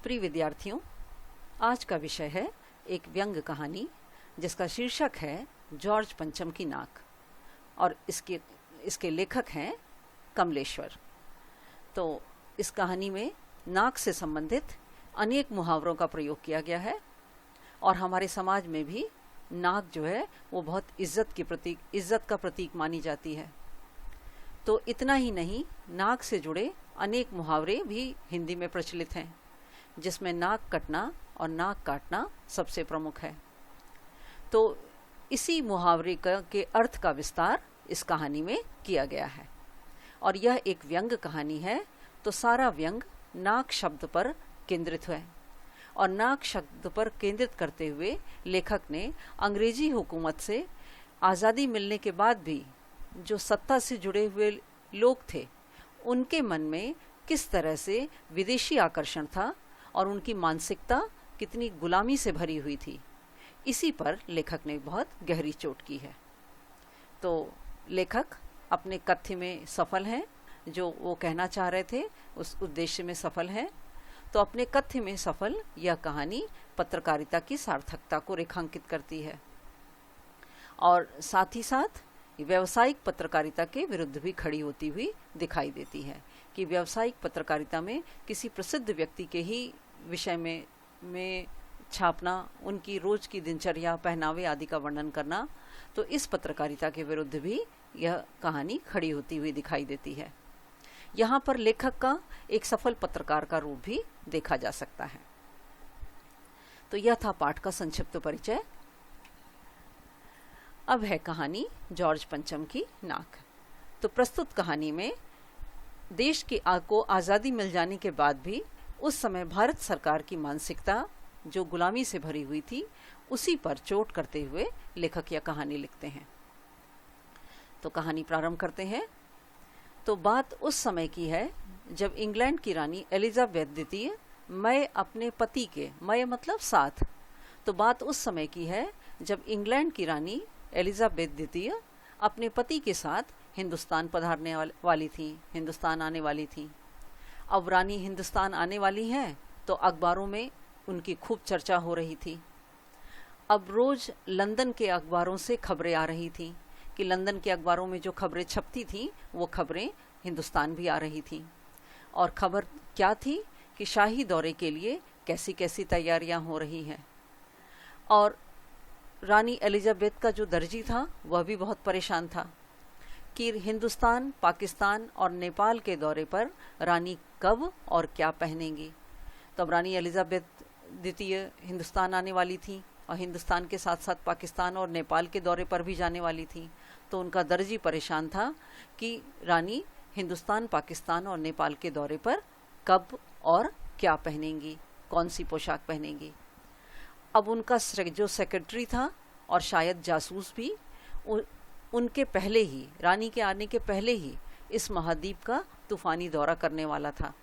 प्रिय विद्यार्थियों, आज का विषय है एक व्यंग्य कहानी जिसका शीर्षक है जॉर्ज पंचम की नाक और इसके लेखक हैं कमलेश्वर। तो इस कहानी में नाक से संबंधित अनेक मुहावरों का प्रयोग किया गया है और हमारे समाज में भी नाक जो है वो बहुत इज्जत का प्रतीक मानी जाती है। तो इतना ही नहीं, नाक से जुड़े अनेक मुहावरे भी हिंदी में प्रचलित हैं, जिसमें नाक कटना और नाक काटना सबसे प्रमुख है। तो इसी मुहावरे के अर्थ का विस्तार इस कहानी में किया गया है और यह एक व्यंग्य कहानी है। तो सारा व्यंग नाक शब्द पर केंद्रित है और नाक शब्द पर केंद्रित करते हुए लेखक ने अंग्रेजी हुकूमत से आज़ादी मिलने के बाद भी जो सत्ता से जुड़े हुए लोग थे, उनके मन में किस तरह से विदेशी आकर्षण था और उनकी मानसिकता कितनी गुलामी से भरी हुई थी, इसी पर लेखक ने बहुत गहरी चोट की है। तो लेखक अपने कथ्य में सफल हैं, जो वो कहना चाह रहे थे उस उद्देश्य में सफल हैं। तो अपने कथ्य में सफल यह कहानी पत्रकारिता की सार्थकता को रेखांकित करती है और साथ ही साथ व्यावसायिक पत्रकारिता के विरुद्ध भी खड़ी होती हुई दिखाई देती है कि व्यावसायिक पत्रकारिता में किसी प्रसिद्ध व्यक्ति के ही विषय में छापना, उनकी रोज की दिनचर्या, पहनावे आदि का वर्णन करना, तो इस पत्रकारिता के विरुद्ध भी यह कहानी खड़ी होती हुई दिखाई देती है। यहाँ पर लेखक का एक सफल पत्रकार का रूप भी देखा जा सकता है। तो यह था पाठ का संक्षिप्त परिचय। अब है कहानी जॉर्ज पंचम की नाक। तो प्रस्तुत कहानी में देश को आज़ादी मिल जाने के बाद भी उस समय भारत सरकार की मानसिकता जो गुलामी से भरी हुई थी, उसी पर चोट करते हुए लेखक यह कहानी लिखते हैं। तो कहानी प्रारंभ करते हैं। तो बात उस समय की है जब इंग्लैंड की रानी एलिजाबेथ द्वितीय मैं अपने पति के, मैं मतलब साथ, तो बात उस समय की है जब इंग्लैंड की रानी एलिजाबेथ द्वितीय अपने पति के साथ हिंदुस्तान पधारने वाली थी, हिंदुस्तान आने वाली थी। अब रानी हिंदुस्तान आने वाली हैं तो अखबारों में उनकी खूब चर्चा हो रही थी। अब रोज लंदन के अखबारों से खबरें आ रही थी कि लंदन के अखबारों में जो खबरें छपती थी वो खबरें हिंदुस्तान भी आ रही थी। और खबर क्या थी कि शाही दौरे के लिए कैसी कैसी तैयारियां हो रही हैं। और रानी एलिजाबेथ का जो दर्जी था वह भी बहुत परेशान था कि हिंदुस्तान, पाकिस्तान और नेपाल के दौरे पर रानी कब और क्या पहनेंगी। तब रानी एलिजाबेथ द्वितीय हिंदुस्तान आने वाली थी और हिंदुस्तान के साथ साथ पाकिस्तान और नेपाल के दौरे पर भी जाने वाली थी। तो उनका दर्जी परेशान था कि रानी हिंदुस्तान, पाकिस्तान और नेपाल के दौरे पर कब और क्या पहनेंगी, कौन सी पोशाक पहनेंगी। अब उनका जो सेक्रेटरी था और शायद जासूस भी उनके पहले ही, रानी के आने के पहले ही इस महाद्वीप का तूफानी दौरा करने वाला था।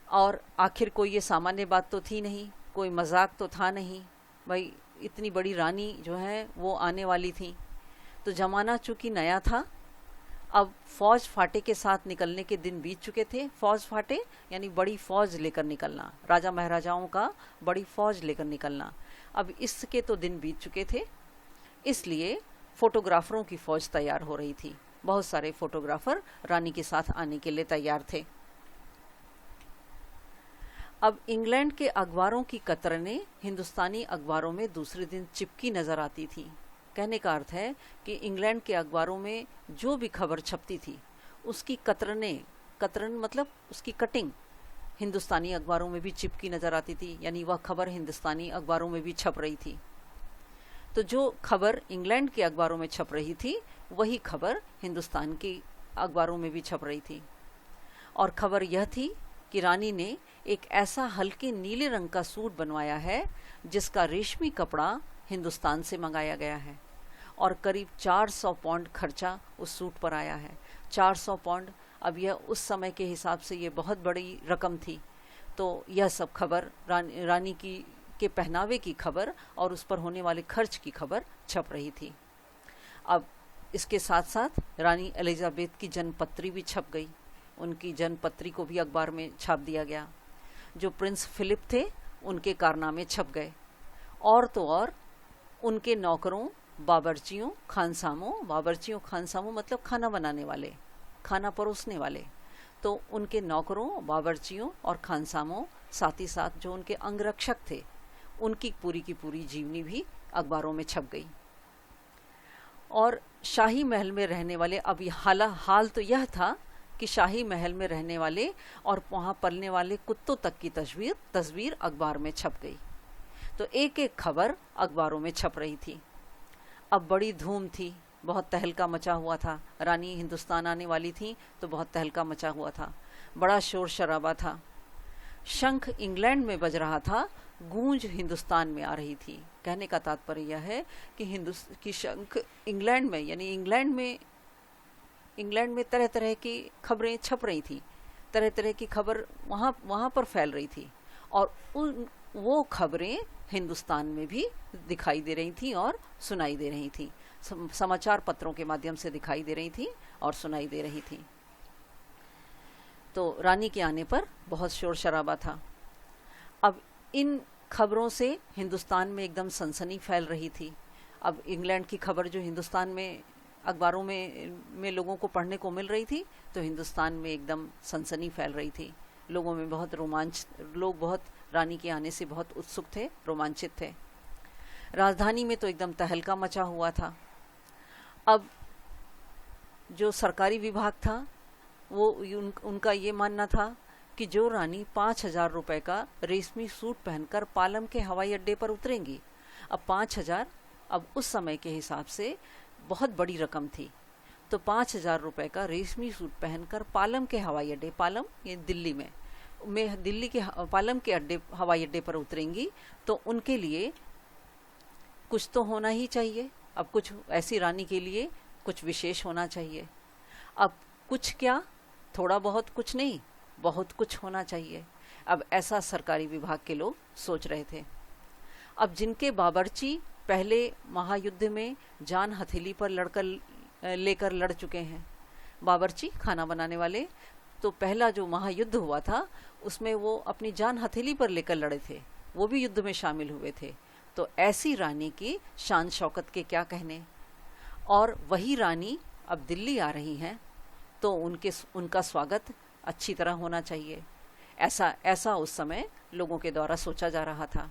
और आखिर कोई ये सामान्य बात तो थी नहीं, कोई मजाक तो था नहीं भाई, इतनी बड़ी रानी जो है वो आने वाली थी। तो जमाना चूंकि नया था, अब फौज फाटे के साथ निकलने के दिन बीत चुके थे। फौज फाटे यानी बड़ी फौज लेकर निकलना, राजा महाराजाओं का बड़ी फौज लेकर निकलना, अब इसके तो दिन बीत चुके थे। इसलिए फोटोग्राफरों की फौज तैयार हो रही थी। बहुत सारे फोटोग्राफर रानी के साथ आने के लिए तैयार थे। अब इंग्लैंड के अखबारों की कतरनें हिंदुस्तानी अखबारों में दूसरे दिन चिपकी नजर आती थी। कहने का अर्थ है कि इंग्लैंड के अखबारों में जो भी खबर छपती थी उसकी कतरन मतलब उसकी कटिंग हिंदुस्तानी अखबारों में भी चिपकी नजर आती थी, यानी वह खबर हिंदुस्तानी अखबारों में भी छप रही थी। तो जो खबर इंग्लैंड के अखबारों में छप रही थी वही खबर हिंदुस्तान के अखबारों में भी छप रही थी। और खबर यह थी कि रानी ने एक ऐसा हल्के नीले रंग का सूट बनवाया है जिसका रेशमी कपड़ा हिंदुस्तान से मंगाया गया है और करीब 400 पाउंड खर्चा उस सूट पर आया है। 400 पाउंड, अब यह उस समय के हिसाब से ये बहुत बड़ी रकम थी। तो यह सब खबर रानी के पहनावे की खबर और उस पर होने वाले खर्च की खबर छप रही थी। अब इसके साथ साथ रानी एलिजाबेथ की जन्मपत्री भी छप गई, उनकी जन्मपत्री को भी अखबार में छाप दिया गया। जो प्रिंस फिलिप थे उनके कारनामे छप गए। और तो और उनके नौकरों, बावर्चियों, खानसामों मतलब खाना बनाने वाले, खाना परोसने वाले, तो उनके नौकरों, बावर्चियों और खानसामों, साथ ही साथ जो उनके अंगरक्षक थे, उनकी पूरी की पूरी जीवनी भी अखबारों में छप गई। और शाही महल में रहने वाले, अब हाल तो यह था कि शाही महल में रहने वाले और वहाँ पलने वाले कुत्तों तक की तस्वीर अखबार में छप गई। तो एक एक खबर अखबारों में छप रही थी। अब बड़ी धूम थी, बहुत तहलका मचा हुआ था। रानी हिंदुस्तान आने वाली थी तो बहुत तहलका मचा हुआ था, बड़ा शोर शराबा था। शंख इंग्लैंड में बज रहा था, गूंज हिंदुस्तान में आ रही थी। कहने का तात्पर्य यह है कि शंख इंग्लैंड में, यानी इंग्लैंड में तरह तरह की खबरें छप रही थी, तरह तरह की खबर वहाँ पर फैल रही थी, और वो खबरें हिंदुस्तान में भी दिखाई दे रही थी और सुनाई दे रही थी। समाचार पत्रों के माध्यम से दिखाई दे रही थी और सुनाई दे रही थी। तो रानी के आने पर बहुत शोर शराबा था। अब इन खबरों से हिंदुस्तान में एकदम सनसनी फैल रही थी। अब इंग्लैंड की खबर जो हिंदुस्तान में अखबारों में लोगों को पढ़ने को मिल रही थी, तो हिंदुस्तान में एकदम सनसनी फैल रही थी। लोगों में लोग बहुत रानी के आने से बहुत उत्सुक थे, रोमांचित थे। राजधानी में तो एकदम तहलका मचा हुआ था। अब जो सरकारी विभाग था वो उनका ये मानना था कि जो रानी 5,000 रुपये का रेशमी सूट पहनकर पालम के हवाई अड्डे पर उतरेंगी। अब 5,000 अब उस समय के हिसाब से बहुत बड़ी रकम थी। तो 5,000 रुपये का रेशमी सूट पहनकर पालम के हवाई अड्डे, पालम ये दिल्ली में दिल्ली के पालम के हवाई अड्डे पर उतरेंगी, तो उनके लिए कुछ तो होना ही चाहिए। अब कुछ ऐसी रानी के लिए कुछ विशेष होना चाहिए। अब कुछ क्या, थोड़ा बहुत कुछ नहीं, बहुत कुछ होना चाहिए। अब ऐसा सरकारी विभाग के लोग सोच रहे थे। अब जिनके बावर्ची पहले महायुद्ध में जान हथेली पर लेकर लड़ चुके हैं, बावर्ची खाना बनाने वाले, तो पहला जो महायुद्ध हुआ था उसमें वो अपनी जान हथेली पर लेकर लड़े थे, वो भी युद्ध में शामिल हुए थे। तो ऐसी रानी की शान शौकत के क्या कहने। और वही रानी अब दिल्ली आ रही हैं, तो उनका स्वागत अच्छी तरह होना चाहिए। ऐसा उस समय लोगों के द्वारा सोचा जा रहा था।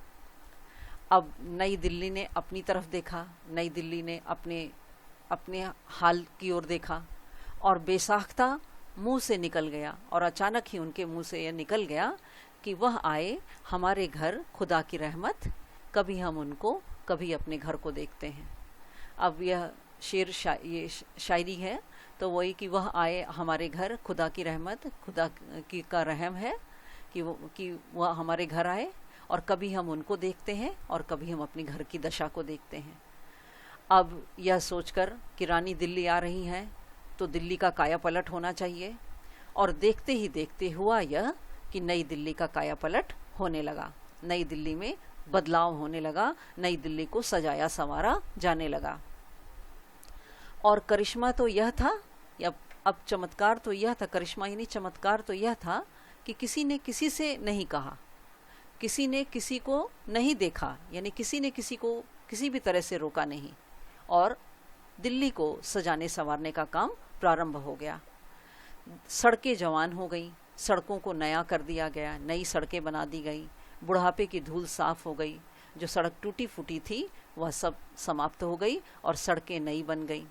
अब नई दिल्ली ने अपनी तरफ देखा, नई दिल्ली ने अपने हाल की ओर देखा, और बेसाख्ता मुंह से निकल गया, और अचानक ही उनके मुंह से यह निकल गया कि वह आए हमारे घर, खुदा की रहमत, कभी हम उनको कभी अपने घर को देखते हैं। अब यह ये शायरी है, तो वही कि वह आए हमारे घर, खुदा की रहमत, खुदा की का रहम है कि वह हमारे घर आए, और कभी हम उनको देखते हैं और कभी हम अपनी घर की दशा को देखते हैं। अब यह सोचकर कि रानी दिल्ली आ रही हैं, तो दिल्ली का काया पलट होना चाहिए। और देखते ही देखते हुआ यह कि नई दिल्ली का काया पलट होने लगा, नई दिल्ली में बदलाव होने लगा, नई दिल्ली को सजाया संवारा जाने लगा। और करिश्मा तो यह था, या अब चमत्कार तो यह था, करिश्मा यानी चमत्कार तो यह था कि किसी ने किसी से नहीं कहा, किसी ने किसी को नहीं देखा, यानी किसी ने किसी को किसी भी तरह से रोका नहीं, और दिल्ली को सजाने संवारने का काम प्रारंभ हो गया। सड़कें जवान हो गई, सड़कों को नया कर दिया गया, नई सड़कें बना दी गई, बुढ़ापे की धूल साफ हो गई, जो सड़क टूटी फूटी थी वह सब समाप्त हो गई और सड़कें नई बन गई।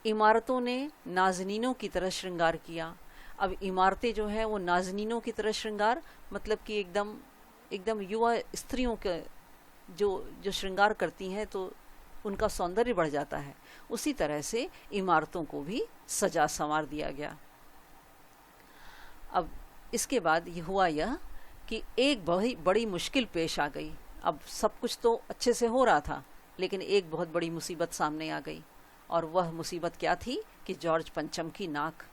इमारतों ने नाज़नीनों की तरह श्रृंगार किया। अब इमारतें जो हैं वो नाज़नीनों की तरह श्रृंगार, मतलब कि एकदम युवा स्त्रियों के जो श्रृंगार करती हैं तो उनका सौंदर्य बढ़ जाता है, उसी तरह से इमारतों को भी सजा संवार दिया गया। अब इसके बाद ये हुआ यह कि एक बहुत बड़ी मुश्किल पेश आ गई। अब सब कुछ तो अच्छे से हो रहा था, लेकिन एक बहुत बड़ी मुसीबत सामने आ गई, और वह मुसीबत क्या थी कि जॉर्ज पंचम की नाक।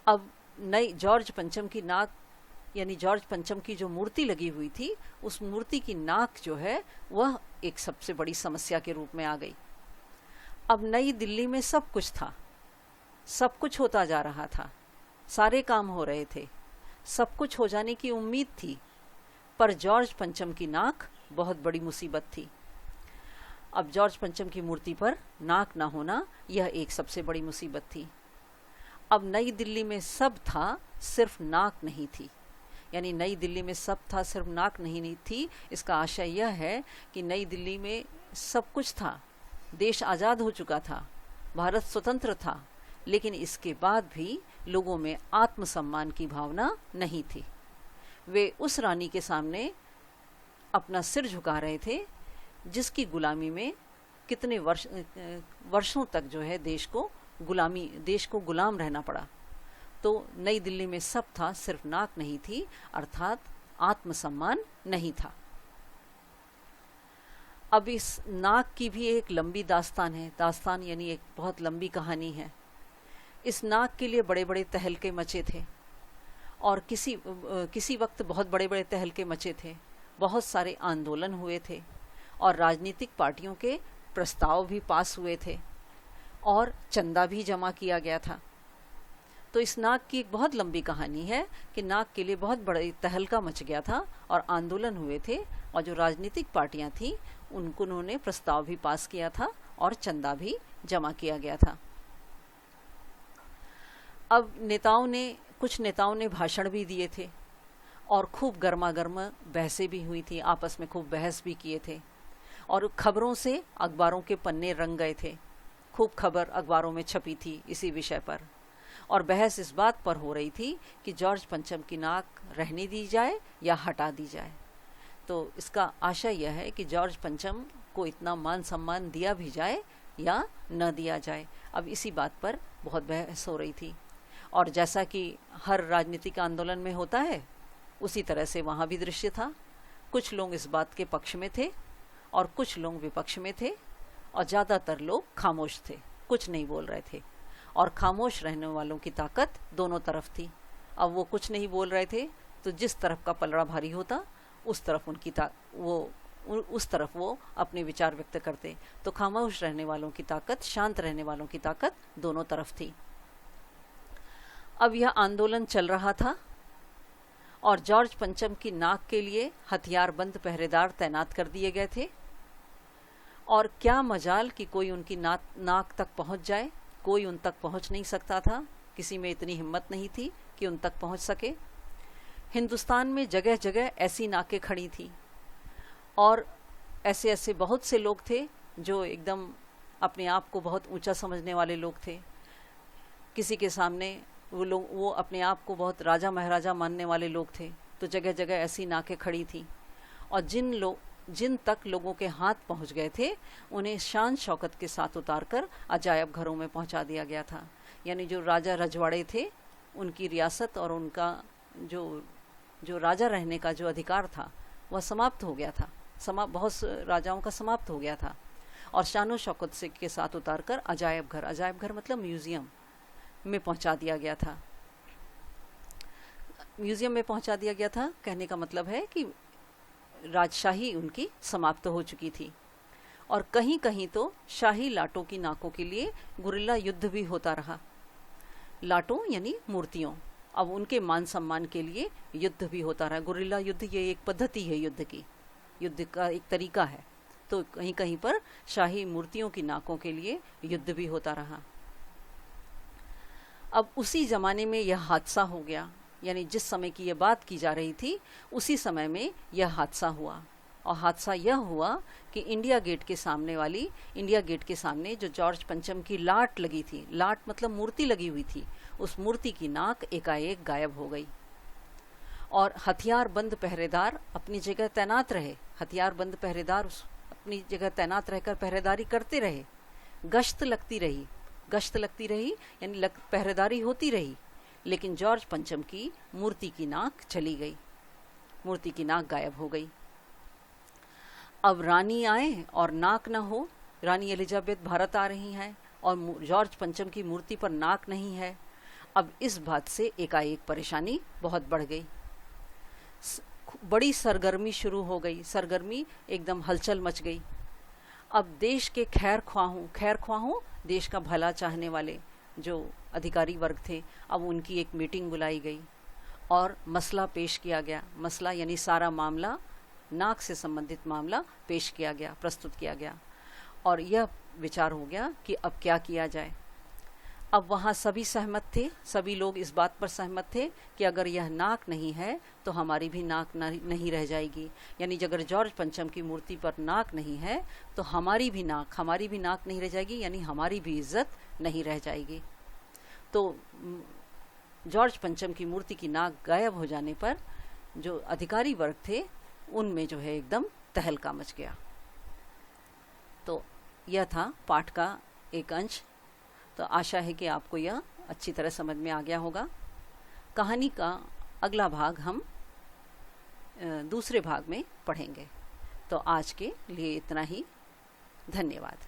अब नई जॉर्ज पंचम की नाक, यानी जॉर्ज पंचम की जो मूर्ति लगी हुई थी, उस मूर्ति की नाक जो है वह एक सबसे बड़ी समस्या के रूप में आ गई। अब नई दिल्ली में सब कुछ था, सब कुछ होता जा रहा था, सारे काम हो रहे थे, सब कुछ हो जाने की उम्मीद थी, पर जॉर्ज पंचम की नाक बहुत बड़ी मुसीबत थी। अब जॉर्ज पंचम की मूर्ति पर नाक ना होना यह एक सबसे बड़ी मुसीबत थी। अब नई दिल्ली में सब था, सिर्फ नाक नहीं थी। यानी नई दिल्ली में सब था, सिर्फ नाक नहीं थी। इसका आशय यह है कि नई दिल्ली में सब कुछ था, देश आज़ाद हो चुका था, भारत स्वतंत्र था, लेकिन इसके बाद भी लोगों में आत्मसम्मान की भावना नहीं थी। वे उस रानी के सामने अपना सिर झुका रहे थे जिसकी गुलामी में कितने वर्षों तक जो है देश को गुलाम रहना पड़ा। तो नई दिल्ली में सब था, सिर्फ नाक नहीं थी, अर्थात आत्मसम्मान नहीं था। अब इस नाक की भी एक लंबी दास्तान है। दास्तान यानी एक बहुत लंबी कहानी है। इस नाक के लिए बड़े बड़े तहलके मचे थे, और किसी वक्त बहुत बड़े बड़े तहलके मचे थे। बहुत सारे आंदोलन हुए थे और राजनीतिक पार्टियों के प्रस्ताव भी पास हुए थे और चंदा भी जमा किया गया था। तो इस नाक की एक बहुत लंबी कहानी है कि नाक के लिए बहुत बड़ा तहलका मच गया था और आंदोलन हुए थे, और जो राजनीतिक पार्टियां थीं उन्होंने प्रस्ताव भी पास किया था और चंदा भी जमा किया गया था। अब कुछ नेताओं ने भाषण भी दिए थे और खूब गर्मा गर्म बहसें भी हुई थी, आपस में खूब बहस भी किए थे, और खबरों से अखबारों के पन्ने रंग गए थे। खूब खबर अखबारों में छपी थी इसी विषय पर, और बहस इस बात पर हो रही थी कि जॉर्ज पंचम की नाक रहने दी जाए या हटा दी जाए। तो इसका आशय यह है कि जॉर्ज पंचम को इतना मान सम्मान दिया भी जाए या न दिया जाए। अब इसी बात पर बहुत बहस हो रही थी, और जैसा कि हर राजनीतिक आंदोलन में होता है उसी तरह से वहाँ भी दृश्य था। कुछ लोग इस बात के पक्ष में थे और कुछ लोग विपक्ष में थे, और ज़्यादातर लोग खामोश थे, कुछ नहीं बोल रहे थे। और खामोश रहने वालों की ताकत दोनों तरफ थी। अब वो कुछ नहीं बोल रहे थे तो जिस तरफ का पलड़ा भारी होता उस तरफ वो अपने विचार व्यक्त करते। तो खामोश रहने वालों की ताकत, शांत रहने वालों की ताकत दोनों तरफ थी। अब यह आंदोलन चल रहा था और जॉर्ज पंचम की नाक के लिए हथियारबंद पहरेदार तैनात कर दिए गए थे, और क्या मजाल कि कोई उनकी नाक तक पहुंच जाए। कोई उन तक पहुंच नहीं सकता था, किसी में इतनी हिम्मत नहीं थी कि उन तक पहुंच सके। हिंदुस्तान में जगह जगह ऐसी नाकें खड़ी थी, और ऐसे ऐसे बहुत से लोग थे जो एकदम अपने आप को बहुत ऊंचा समझने वाले लोग थे। किसी के सामने वो अपने आप को बहुत राजा महाराजा मानने वाले लोग थे। तो जगह जगह ऐसी नाकें खड़ी थी, और जिन तक लोगों के हाथ पहुंच गए थे उन्हें शान शौकत के साथ उतारकर अजायब घरों में पहुंचा दिया गया था। यानी जो राजा रजवाड़े थे उनकी रियासत और उनका जो राजा रहने का जो अधिकार था वह समाप्त हो गया था। बहुत राजाओं का समाप्त हो गया था, और शान शौकत से के साथ उतारकर अजायब घर मतलब म्यूजियम में पहुंचा दिया गया था। म्यूजियम में पहुंचा दिया गया था कहने का मतलब है कि राजशाही उनकी समाप्त हो चुकी थी। और कहीं कहीं तो शाही लाटों की नाकों के लिए गुरिल्ला युद्ध भी होता रहा। लाटों यानी मूर्तियों, अब उनके मान सम्मान के लिए युद्ध भी होता रहा। गुरिल्ला युद्ध ये एक पद्धति है, युद्ध का एक तरीका है। तो कहीं कहीं पर शाही मूर्तियों की नाकों के लिए युद्ध भी होता रहा। अब उसी ज़माने में यह हादसा हो गया, यानी जिस समय की यह बात की जा रही थी उसी समय में यह हादसा हुआ। और हादसा यह हुआ कि इंडिया गेट के सामने जो जॉर्ज पंचम की लाट लगी थी, लाट मतलब मूर्ति लगी हुई थी, उस मूर्ति की नाक एकाएक गायब हो गई। और हथियारबंद पहरेदार अपनी जगह तैनात रहे। हथियारबंद पहरेदार अपनी जगह तैनात रहकर पहरेदारी करते रहे। गश्त लगती रही यानी पहरेदारी होती रही, लेकिन जॉर्ज पंचम की मूर्ति की नाक चली गई, मूर्ति की नाक गायब हो गई। अब रानी आए और नाक न हो, रानी एलिजाबेथ भारत आ रही हैं और जॉर्ज पंचम की मूर्ति पर नाक नहीं है। अब इस बात से एकाएक परेशानी बहुत बढ़ गई। बड़ी सरगर्मी शुरू हो गई, सरगर्मी एकदम हलचल मच गई। अब देश के खैर ख्वाहों देश का भला चाहने वाले जो अधिकारी वर्ग थे, अब उनकी एक मीटिंग बुलाई गई और मसला पेश किया गया। मसला यानी सारा मामला, नाक से संबंधित मामला पेश किया गया, प्रस्तुत किया गया, और यह विचार हो गया कि अब क्या किया जाए। अब वहाँ सभी सहमत थे, सभी लोग इस बात पर सहमत थे कि अगर यह नाक नहीं है तो हमारी भी नाक नहीं रह जाएगी। यानी अगर जॉर्ज पंचम की मूर्ति पर नाक नहीं है तो हमारी भी नाक नहीं रह जाएगी, यानी हमारी भी इज्जत नहीं रह जाएगी। तो जॉर्ज पंचम की मूर्ति की नाक गायब हो जाने पर जो अधिकारी वर्ग थे उनमें जो है एकदम तहलका मच गया। तो यह था पाठ का एक अंश। तो आशा है कि आपको यह अच्छी तरह समझ में आ गया होगा। कहानी का अगला भाग हम दूसरे भाग में पढ़ेंगे। तो आज के लिए इतना ही। धन्यवाद।